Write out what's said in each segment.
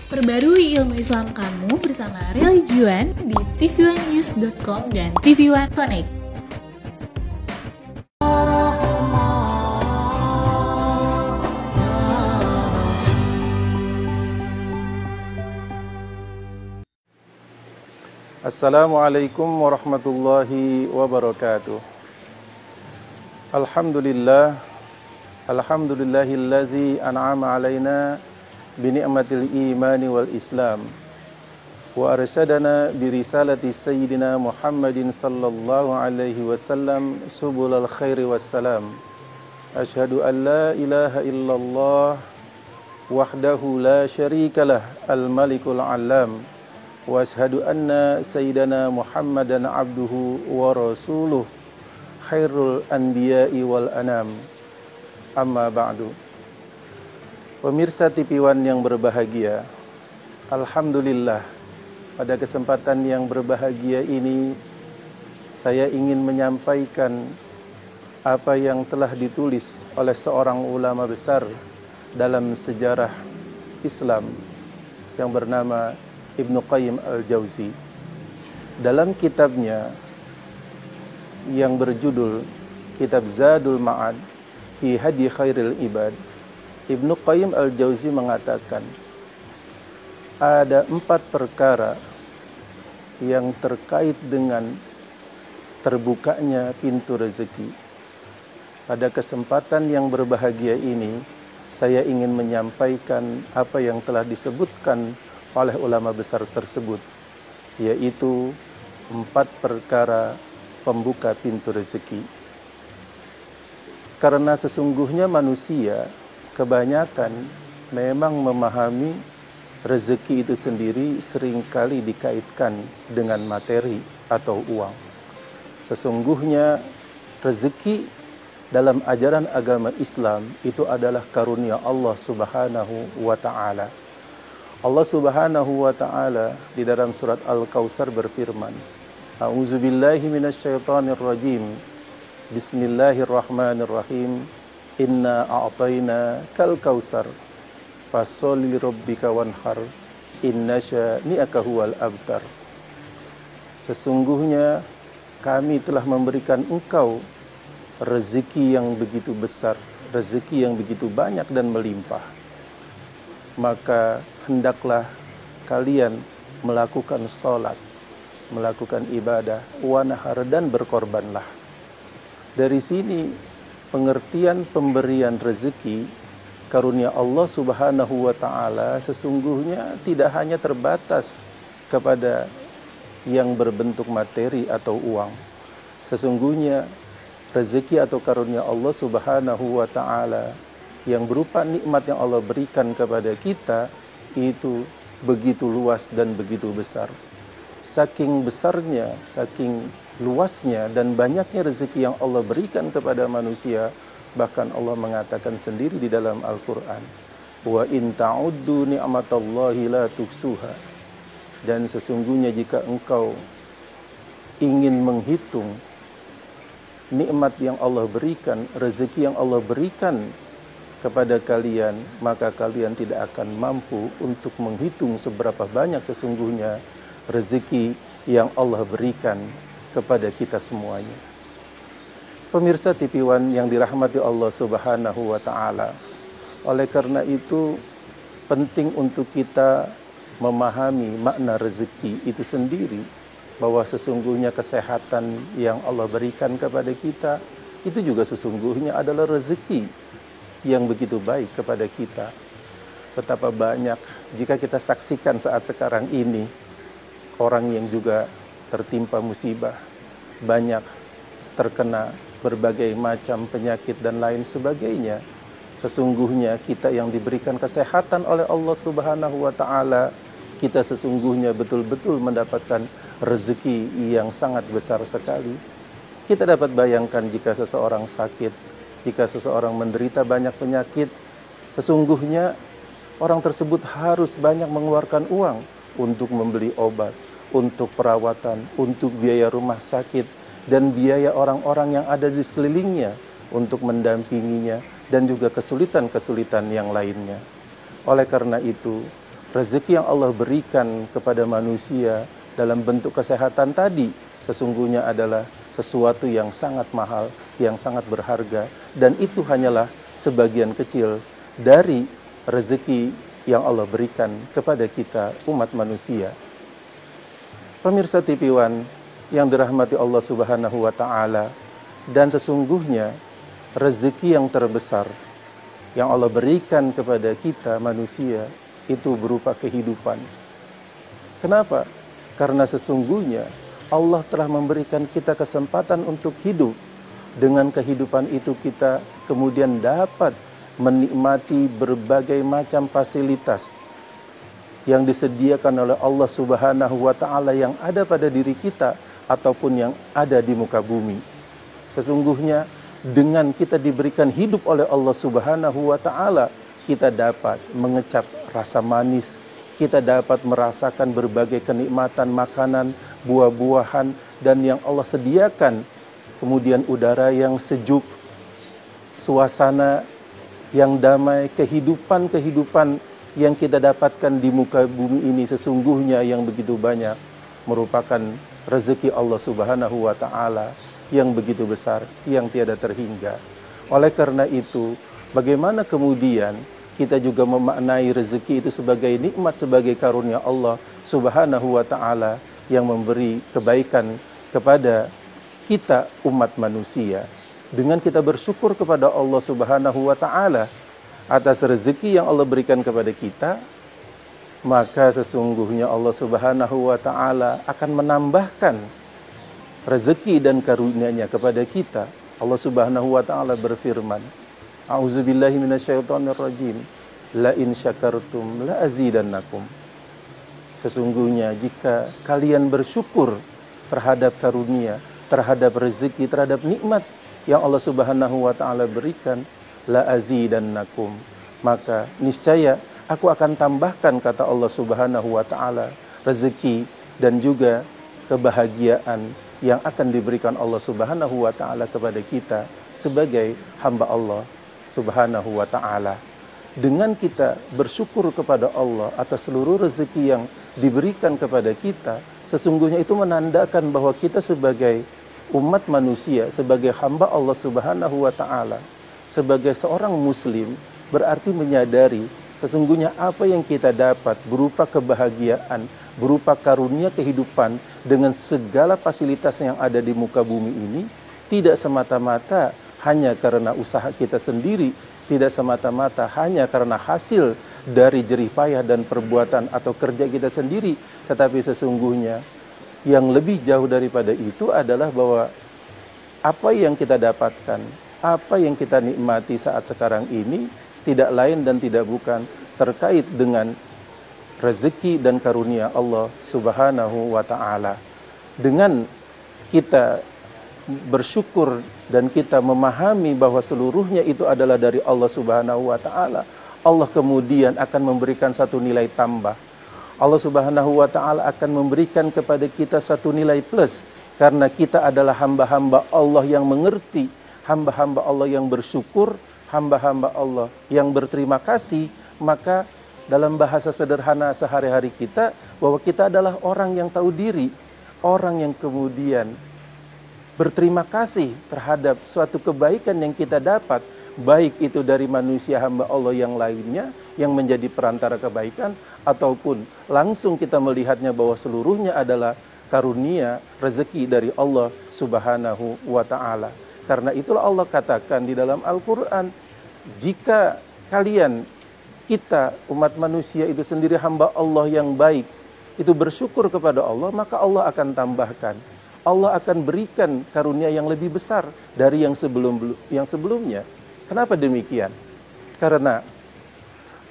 Perbarui ilmu Islam kamu bersama Religion di tv1news.com dan TV1 Connect. Assalamualaikum warahmatullahi wabarakatuh. Alhamdulillahillazi an'ama alaina bini'matil imani wal islam wa arsyadana birisalati sayyidina Muhammadin sallallahu alaihi wasallam subulal khairi wassalam. Asyhadu an la ilaha illallah wahdahu la syarikalah al-malikul alam wa asyhadu anna sayyidana Muhammadan abduhu wa rasuluh khairul anbiya'i wal anam. Amma ba'du. Pemirsa TV1 yang berbahagia, alhamdulillah pada kesempatan yang berbahagia ini saya ingin menyampaikan apa yang telah ditulis oleh seorang ulama besar dalam sejarah Islam yang bernama Ibnu Qayyim al-Jauzi. Dalam kitabnya yang berjudul Kitab Zadul Ma'ad fi Hadi Khairil Ibad, Ibnu Qayyim al-Jauzi mengatakan ada 4 perkara yang terkait dengan terbukanya pintu rezeki. Pada kesempatan yang berbahagia ini, saya ingin menyampaikan apa yang telah disebutkan oleh ulama besar tersebut, yaitu 4 perkara pembuka pintu rezeki. Karena sesungguhnya manusia kebanyakan memang memahami rezeki itu sendiri seringkali dikaitkan dengan materi atau uang. Sesungguhnya rezeki dalam ajaran agama Islam itu adalah karunia Allah Subhanahu wa ta'ala. Allah Subhanahu wa ta'ala di dalam surat Al-Kautsar berfirman, A'udzubillahi minasyaitonir rajim. Bismillahirrahmanirrahim. Inna a'tayna kal kautsar fasholli lirabbika wanhar inna syani'aka huwal abtar. Sesungguhnya kami telah memberikan engkau rezeki yang begitu besar, rezeki yang begitu banyak dan melimpah. Maka hendaklah kalian melakukan salat, melakukan ibadah, wanahar, dan berkorbanlah. Dari sini pengertian pemberian rezeki karunia Allah Subhanahu wa ta'ala sesungguhnya tidak hanya terbatas kepada yang berbentuk materi atau uang. Sesungguhnya rezeki atau karunia Allah Subhanahu wa ta'ala yang berupa nikmat yang Allah berikan kepada kita itu begitu luas dan begitu besar. Saking besarnya, saking luasnya dan banyaknya rezeki yang Allah berikan kepada manusia, bahkan Allah mengatakan sendiri di dalam Al-Quran, wa in ta'uddu ni'matallahi la tuhsuha. Dan sesungguhnya jika engkau ingin menghitung nikmat yang Allah berikan, rezeki yang Allah berikan kepada kalian, maka kalian tidak akan mampu untuk menghitung seberapa banyak sesungguhnya rezeki yang Allah berikan kepada kita semuanya. Pemirsa TV1 yang dirahmati Allah Subhanahu wa ta'ala, oleh karena itu penting untuk kita memahami makna rezeki itu sendiri, bahwa sesungguhnya kesehatan yang Allah berikan kepada kita itu juga sesungguhnya adalah rezeki yang begitu baik kepada kita. Betapa banyak jika kita saksikan saat sekarang ini orang yang juga tertimpa musibah, banyak terkena berbagai macam penyakit dan lain sebagainya. Sesungguhnya kita yang diberikan kesehatan oleh Allah Subhanahu wa ta'ala, kita sesungguhnya betul-betul mendapatkan rezeki yang sangat besar sekali. Kita dapat bayangkan jika seseorang sakit, jika seseorang menderita banyak penyakit, sesungguhnya orang tersebut harus banyak mengeluarkan uang untuk membeli obat, untuk perawatan, untuk biaya rumah sakit, dan biaya orang-orang yang ada di sekelilingnya untuk mendampinginya, dan juga kesulitan-kesulitan yang lainnya. Oleh karena itu, rezeki yang Allah berikan kepada manusia dalam bentuk kesehatan tadi sesungguhnya adalah sesuatu yang sangat mahal, yang sangat berharga, dan itu hanyalah sebagian kecil dari rezeki yang Allah berikan kepada kita umat manusia. Pemirsa TV One yang dirahmati Allah Subhanahu wa taala, dan sesungguhnya rezeki yang terbesar yang Allah berikan kepada kita manusia itu berupa kehidupan. Kenapa? Karena sesungguhnya Allah telah memberikan kita kesempatan untuk hidup. Dengan kehidupan itu kita kemudian dapat menikmati berbagai macam fasilitas yang disediakan oleh Allah Subhanahu wa taala yang ada pada diri kita ataupun yang ada di muka bumi. Sesungguhnya dengan kita diberikan hidup oleh Allah Subhanahu wa taala, kita dapat mengecap rasa manis, kita dapat merasakan berbagai kenikmatan makanan, buah-buahan, dan yang Allah sediakan. Kemudian udara yang sejuk, suasana yang damai, kehidupan yang kita dapatkan di muka bumi ini sesungguhnya yang begitu banyak merupakan rezeki Allah Subhanahu wa taala yang begitu besar, yang tiada terhingga. Oleh karena itu, bagaimana kemudian kita juga memaknai rezeki itu sebagai nikmat, sebagai karunia Allah Subhanahu wa taala yang memberi kebaikan kepada kita umat manusia. Dengan kita bersyukur kepada Allah Subhanahu wa taala atas rezeki yang Allah berikan kepada kita, maka sesungguhnya Allah Subhanahu wa taala akan menambahkan rezeki dan karunia-Nya kepada kita. Allah Subhanahu wa taala berfirman, A'udzubillahi minasyaitonirrajim. La in syakartum la azidannakum. Sesungguhnya jika kalian bersyukur terhadap karunia, terhadap rezeki, terhadap nikmat yang Allah Subhanahu wa taala berikan, la azidannakum, maka niscaya aku akan tambahkan, kata Allah Subhanahu wa taala, rezeki dan juga kebahagiaan yang akan diberikan Allah Subhanahu wa taala kepada kita sebagai hamba Allah Subhanahu wa taala. Dengan kita bersyukur kepada Allah atas seluruh rezeki yang diberikan kepada kita, sesungguhnya itu menandakan bahwa kita sebagai umat manusia, sebagai hamba Allah Subhanahu wa taala, sebagai seorang muslim, berarti menyadari sesungguhnya apa yang kita dapat berupa kebahagiaan, berupa karunia kehidupan dengan segala fasilitas yang ada di muka bumi ini, tidak semata-mata hanya karena usaha kita sendiri, tidak semata-mata hanya karena hasil dari jerih payah dan perbuatan atau kerja kita sendiri, tetapi sesungguhnya yang lebih jauh daripada itu adalah bahwa apa yang kita dapatkan, apa yang kita nikmati saat sekarang ini tidak lain dan tidak bukan terkait dengan rezeki dan karunia Allah Subhanahu wa taala. Dengan kita bersyukur dan kita memahami bahwa seluruhnya itu adalah dari Allah Subhanahu wa taala, Allah kemudian akan memberikan satu nilai tambah. Allah Subhanahu wa taala akan memberikan kepada kita satu nilai plus karena kita adalah hamba-hamba Allah yang mengerti, hamba-hamba Allah yang bersyukur, hamba-hamba Allah yang berterima kasih. Maka dalam bahasa sederhana sehari-hari kita, bahwa kita adalah orang yang tahu diri, orang yang kemudian berterima kasih terhadap suatu kebaikan yang kita dapat, baik itu dari manusia hamba Allah yang lainnya yang menjadi perantara kebaikan, ataupun langsung kita melihatnya bahwa seluruhnya adalah karunia rezeki dari Allah Subhanahu wa taala. Karena itulah Allah katakan di dalam Al-Qur'an, jika kalian, kita umat manusia itu sendiri hamba Allah yang baik, itu bersyukur kepada Allah, maka Allah akan tambahkan, Allah akan berikan karunia yang lebih besar dari yang sebelumnya. Kenapa demikian? Karena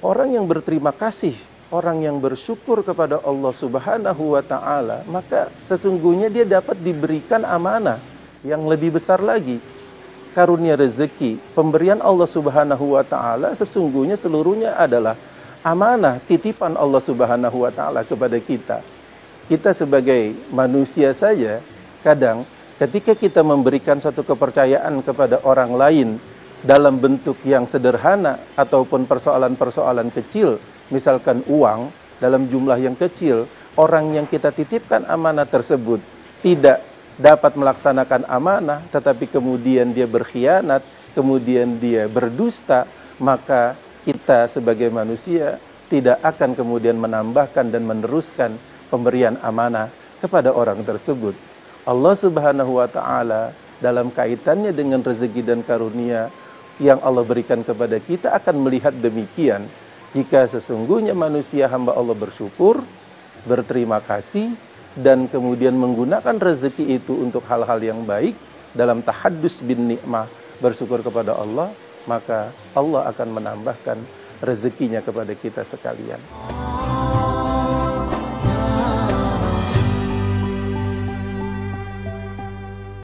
orang yang berterima kasih, orang yang bersyukur kepada Allah Subhanahu wa taala, maka sesungguhnya dia dapat diberikan amanah yang lebih besar lagi. Karunia rezeki, pemberian Allah Subhanahu wa taala sesungguhnya seluruhnya adalah amanah, titipan Allah Subhanahu wa taala kepada kita. Kita sebagai manusia saja, kadang ketika kita memberikan suatu kepercayaan kepada orang lain dalam bentuk yang sederhana ataupun persoalan-persoalan kecil, misalkan uang, dalam jumlah yang kecil, orang yang kita titipkan amanah tersebut tidak dapat melaksanakan amanah, tetapi kemudian dia berkhianat, kemudian dia berdusta, maka kita sebagai manusia tidak akan kemudian menambahkan dan meneruskan pemberian amanah kepada orang tersebut. Allah Subhanahu wa Ta'ala dalam kaitannya dengan rezeki dan karunia yang Allah berikan kepada kita akan melihat demikian. Jika sesungguhnya manusia hamba Allah bersyukur, berterima kasih, dan kemudian menggunakan rezeki itu untuk hal-hal yang baik dalam tahaddus bin nikmah, bersyukur kepada Allah, maka Allah akan menambahkan rezekinya kepada kita sekalian.